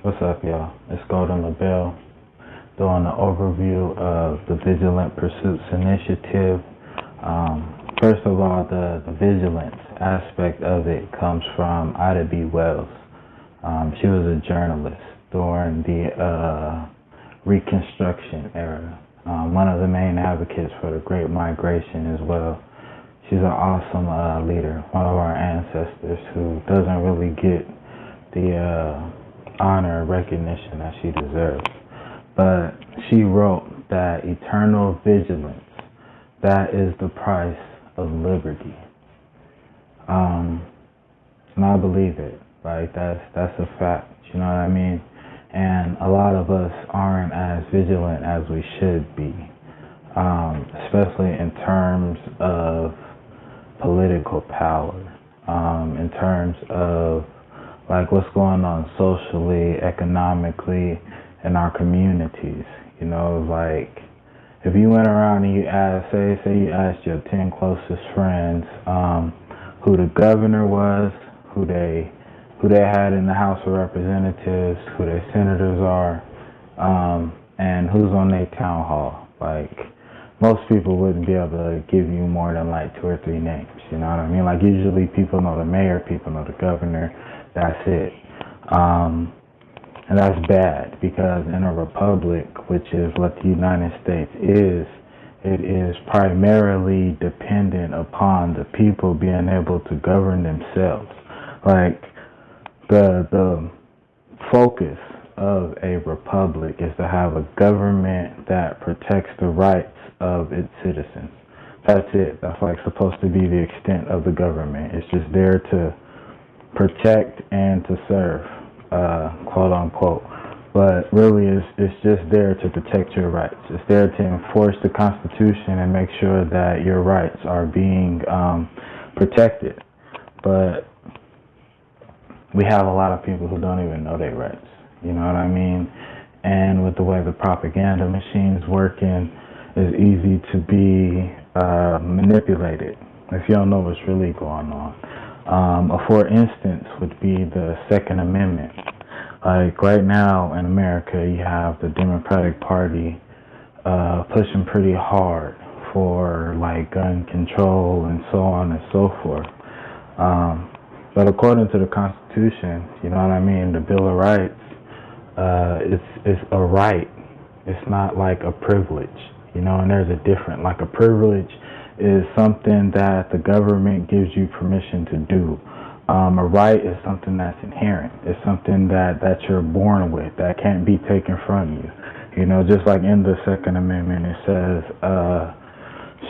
What's up, y'all? It's Golden LaBelle doing an overview of the Vigilant Pursuits Initiative. First of all, the vigilance aspect of it comes from Ida B. Wells. She was a journalist during the Reconstruction era, one of the main advocates for the Great Migration as well. She's an awesome leader, one of our ancestors who doesn't really get the honor and recognition that she deserves. But she wrote that eternal vigilance, that is the price of liberty. And I believe it. Like that's a fact. You know what I mean? And a lot of us aren't as vigilant as we should be, especially in terms of political power, in terms of like what's going on socially, economically, in our communities. You know, like if you went around and you asked, say you asked your 10 closest friends who the governor was, who they had in the House of Representatives, who their senators are, and who's on their town hall. Like, most people wouldn't be able to give you more than like 2 or 3 names, you know what I mean? Like, usually people know the mayor, people know the governor, that's it. And that's bad, because in a republic, which is what the United States is, it is primarily dependent upon the people being able to govern themselves. Like, the focus of a republic is to have a government that protects the rights of its citizens. That's it. That's like supposed to be the extent of the government. It's just there to protect and to serve, quote unquote. But really, it's just there to protect your rights. It's there to enforce the Constitution and make sure that your rights are being protected. But we have a lot of people who don't even know their rights. You know what I mean? And with the way the propaganda machine's working, it's easy to be manipulated if you don't know what's really going on. For instance, would be the Second Amendment. Like right now in America, you have the Democratic Party pushing pretty hard for like gun control and so on and so forth. But according to the Constitution, you know what I mean, the Bill of Rights, it's a right. It's not like a privilege, you know, and there's a difference. Like a privilege is something that the government gives you permission to do. A right is something that's inherent. It's something that you're born with, that can't be taken from you. You know, just like in the Second Amendment, it says,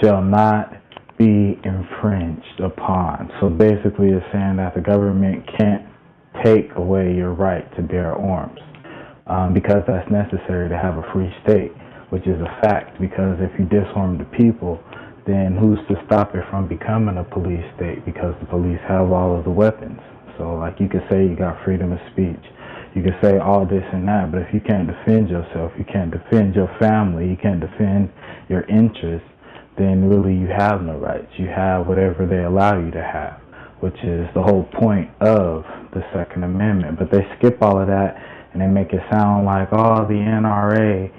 shall not be infringed upon. So basically it's saying that the government can't take away your right to bear arms, because that's necessary to have a free state, which is a fact, because if you disarm the people, then who's to stop it from becoming a police state, because the police have all of the weapons. So like you could say you got freedom of speech, you could say all this and that, but if you can't defend yourself, you can't defend your family, you can't defend your interests, then really you have no rights. You have whatever they allow you to have, which is the whole point of the Second Amendment. But they skip all of that and they make it sound like, oh, the NRA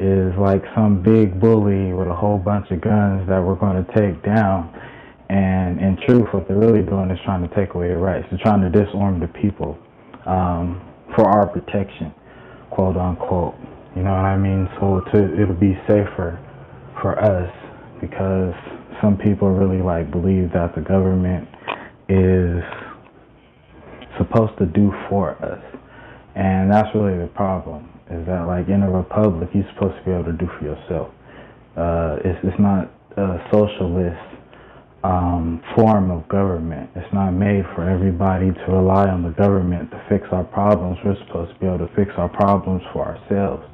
is like some big bully with a whole bunch of guns that we're going to take down. And in truth, what they're really doing is trying to take away your rights. They're trying to disarm the people for our protection, quote unquote. You know what I mean? So it'll be safer for us, because some people really like believe that the government is supposed to do for us. And that's really the problem, is that like in a republic, you're supposed to be able to do for yourself. It's not a socialist form of government. It's not made for everybody to rely on the government to fix our problems. We're supposed to be able to fix our problems for ourselves.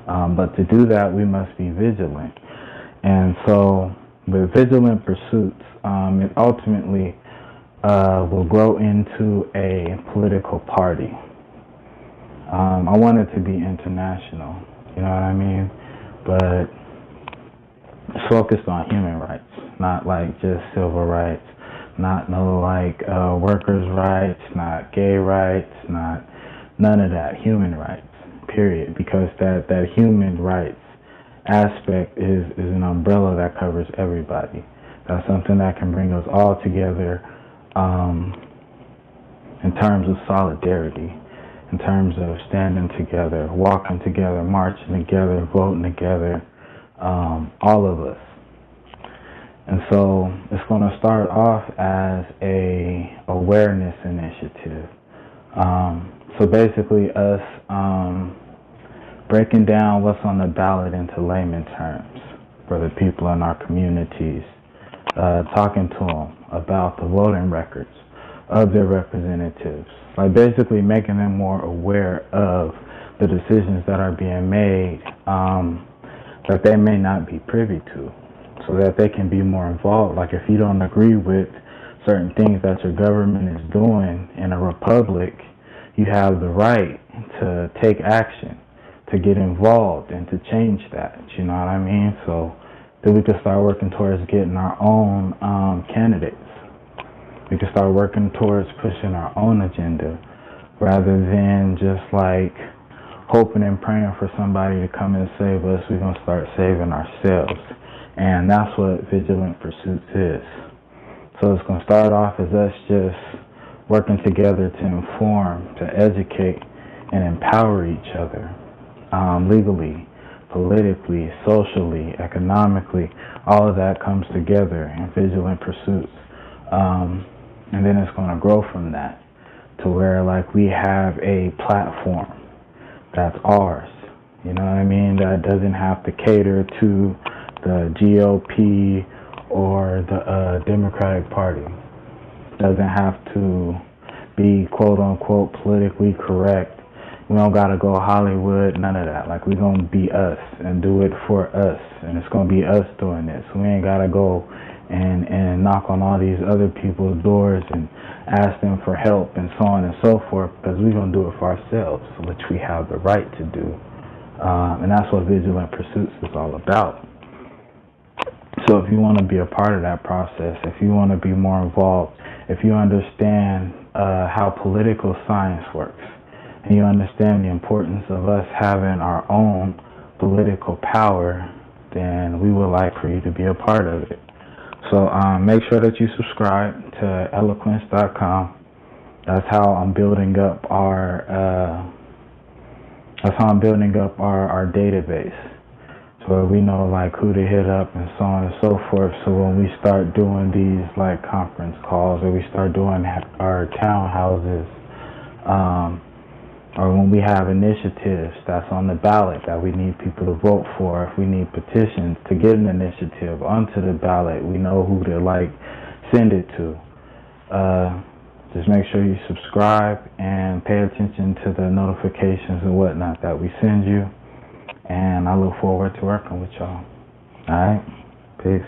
But to do that, we must be vigilant. And so with Vigilant Pursuits, it ultimately will grow into a political party. I want it to be international, you know what I mean? But it's focused on human rights, not like just civil rights, not no like workers' rights, not gay rights, not None of that. Human rights, period. Because that human rights aspect is an umbrella that covers everybody. That's something that can bring us all together in terms of solidarity, in terms of standing together, walking together, marching together, voting together, all of us. And so it's going to start off as a awareness initiative. So basically us breaking down what's on the ballot into layman terms for the people in our communities, talking to them about the voting records of their representatives, like basically making them more aware of the decisions that are being made that they may not be privy to, so that they can be more involved. Like if you don't agree with certain things that your government is doing in a republic, you have the right to take action, to get involved and to change that, you know what I mean? So then we can start working towards getting our own candidates. We can start working towards pushing our own agenda rather than just like hoping and praying for somebody to come and save us. We're going to start saving ourselves. And that's what Vigilant Pursuits is. So it's going to start off as us just working together to inform, to educate, and empower each other legally, politically, socially, economically. All of that comes together in Vigilant Pursuits. And then it's going to grow from that to where like we have a platform that's ours. You know what I mean? That doesn't have to cater to the GOP or the Democratic Party. Doesn't have to be quote unquote politically correct. We don't gotta go Hollywood, none of that. Like we're gonna be us and do it for us, and it's gonna be us doing this. We ain't gotta go and knock on all these other people's doors and ask them for help and so on and so forth, because we're gonna do it for ourselves, which we have the right to do. And that's what Vigilant Pursuits is all about. So if you want to be a part of that process, if you want to be more involved, if you understand how political science works, and you understand the importance of us having our own political power, then we would like for you to be a part of it. So make sure that you subscribe to LAQNX.com. That's how I'm building up our database, so we know like who to hit up and so on and so forth. So when we start doing these like conference calls, or we start doing our townhouses, or when we have initiatives that's on the ballot that we need people to vote for, if we need petitions to get an initiative onto the ballot, we know who to like send it to. Just make sure you subscribe and pay attention to the notifications and whatnot that we send you. And I look forward to working with y'all. All right? Peace.